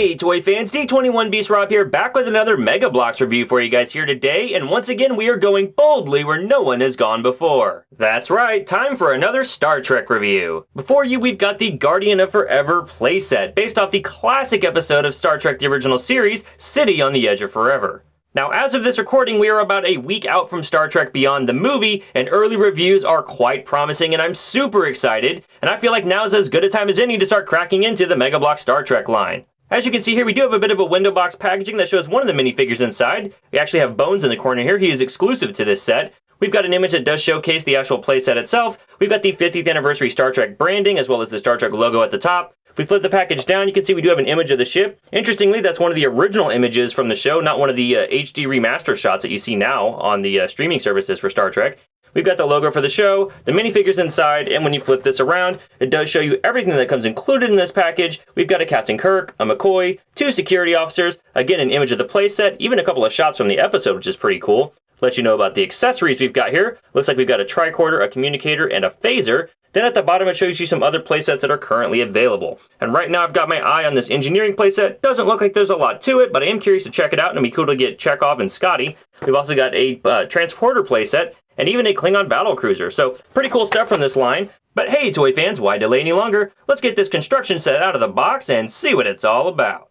Hey Toy fans, D21 Beast Rob here, back with another Mega Bloks review for you guys here today, and once again we are going boldly where no one has gone before. That's right, time for another Star Trek review. Before you we've got the Guardian of Forever playset, based off the classic episode of Star Trek the original series, City on the Edge of Forever. Now, as of this recording, we are about a week out from Star Trek Beyond the movie, and early reviews are quite promising, and I'm super excited, and I feel like now's as good a time as any to start cracking into the Mega Bloks Star Trek line. As you can see here, we do have a bit of a window box packaging that shows one of the minifigures inside. We actually have Bones in the corner here. He is exclusive to this set. We've got an image that does showcase the actual playset itself. We've got the 50th anniversary Star Trek branding, as well as the Star Trek logo at the top. If we flip the package down, you can see we do have an image of the ship. Interestingly, that's one of the original images from the show, not one of the HD remaster shots that you see now on the streaming services for Star Trek. We've got the logo for the show, the minifigures inside, and when you flip this around, it does show you everything that comes included in this package. We've got a Captain Kirk, a McCoy, 2 security officers, again an image of the playset, even a couple of shots from the episode, which is pretty cool. Let you know about the accessories we've got here. Looks like we've got a tricorder, a communicator, and a phaser. Then at the bottom it shows you some other playsets that are currently available. And right now I've got my eye on this engineering playset. Doesn't look like there's a lot to it, but I am curious to check it out, and it'd be cool to get Chekhov and Scotty. We've also got a transporter playset, and even a Klingon battle cruiser. So pretty cool stuff from this line. But hey toy fans, why delay any longer? Let's get this construction set out of the box and see what it's all about.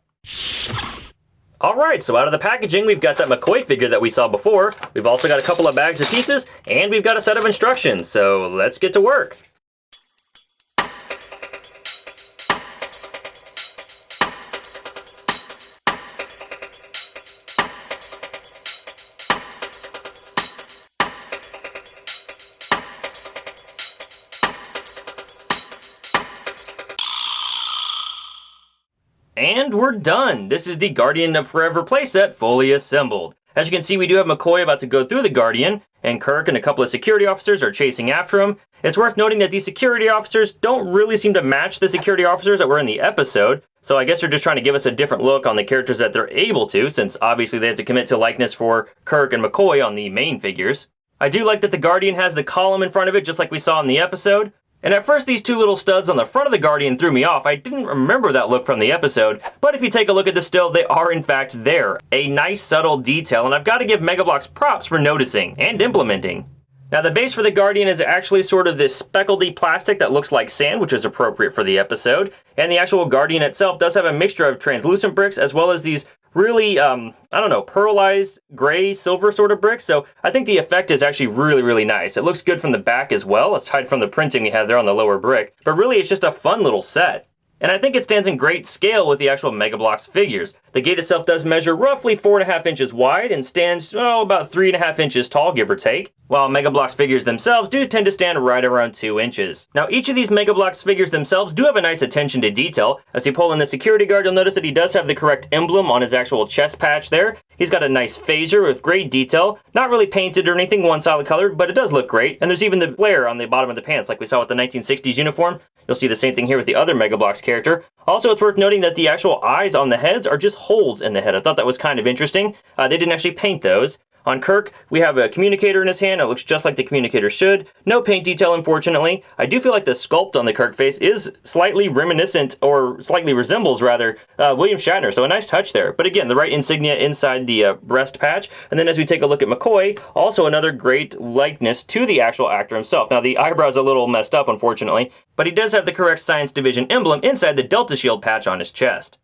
Alright, so out of the packaging, we've got that McCoy figure that we saw before. We've also got a couple of bags of pieces, and we've got a set of instructions. So let's get to work. And we're done! This is the Guardian of Forever playset fully assembled. As you can see, we do have McCoy about to go through the Guardian, and Kirk and a couple of security officers are chasing after him. It's worth noting that these security officers don't really seem to match the security officers that were in the episode, so I guess they're just trying to give us a different look on the characters that they're able to, since obviously they have to commit to likeness for Kirk and McCoy on the main figures. I do like that the Guardian has the column in front of it, just like we saw in the episode. And at first these two little studs on the front of the Guardian threw me off. I didn't remember that look from the episode, but if you take a look at the still, they are in fact there. A nice subtle detail, and I've got to give Mega Bloks props for noticing and implementing. Now the base for the Guardian is actually sort of this speckledy plastic that looks like sand, which is appropriate for the episode. And the actual Guardian itself does have a mixture of translucent bricks as well as these really, I don't know, pearlized gray silver sort of bricks. So I think the effect is actually really nice. It looks good from the back as well, aside from the printing we have there on the lower brick. But really it's just a fun little set. And I think it stands in great scale with the actual Mega Bloks figures. The gate itself does measure roughly 4.5 inches wide and stands, about 3.5 inches tall, give or take, while Mega Bloks figures themselves do tend to stand right around 2 inches. Now each of these Mega Bloks figures themselves do have a nice attention to detail. As you pull in the security guard, you'll notice that he does have the correct emblem on his actual chest patch there. He's got a nice phaser with great detail, not really painted or anything one solid color, but it does look great. And there's even the flare on the bottom of the pants like we saw with the 1960s uniform. You'll see the same thing here with the other Mega Bloks character. Also, it's worth noting that the actual eyes on the heads are just holes in the head. I thought that was kind of interesting. They didn't actually paint those. On Kirk, we have a communicator in his hand. It looks just like the communicator should. No paint detail, unfortunately. I do feel like the sculpt on the Kirk face is slightly reminiscent, or slightly resembles, rather, William Shatner. So a nice touch there. But again, the right insignia inside the breast patch. And then as we take a look at McCoy, also another great likeness to the actual actor himself. Now, the eyebrow's a little messed up, unfortunately, but he does have the correct Science Division emblem inside the Delta Shield patch on his chest.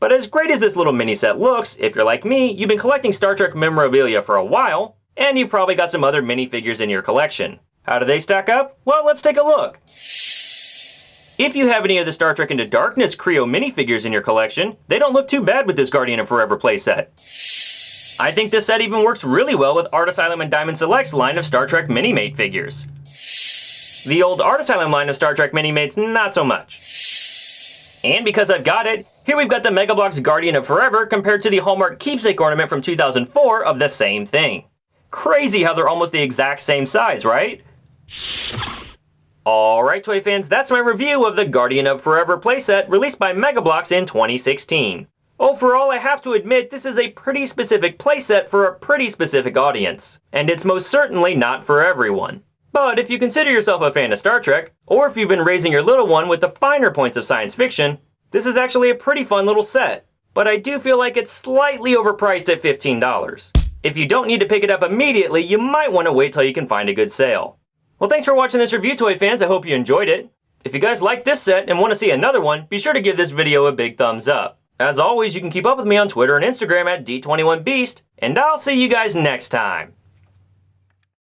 But as great as this little mini set looks, if you're like me, you've been collecting Star Trek memorabilia for a while, and you've probably got some other minifigures in your collection. How do they stack up? Well, let's take a look. If you have any of the Star Trek Into Darkness Kre-O minifigures in your collection, they don't look too bad with this Guardian of Forever playset. I think this set even works really well with Art Asylum and Diamond Select's line of Star Trek Minimate figures. The old Art Asylum line of Star Trek Minimates, not so much. And because I've got it, here we've got the Mega Bloks Guardian of Forever compared to the Hallmark keepsake ornament from 2004 of the same thing. Crazy how they're almost the exact same size, right? Alright toy fans, that's my review of the Guardian of Forever playset released by Mega Bloks in 2016. Overall, I have to admit this is a pretty specific playset for a pretty specific audience. And it's most certainly not for everyone. But if you consider yourself a fan of Star Trek, or if you've been raising your little one with the finer points of science fiction, this is actually a pretty fun little set. but I do feel like it's slightly overpriced at $15. If you don't need to pick it up immediately, you might want to wait till you can find a good sale. Well, thanks for watching this review, toy fans. I hope you enjoyed it. If you guys like this set and want to see another one, be sure to give this video a big thumbs up. As always, you can keep up with me on Twitter and Instagram at D21Beast, and I'll see you guys next time.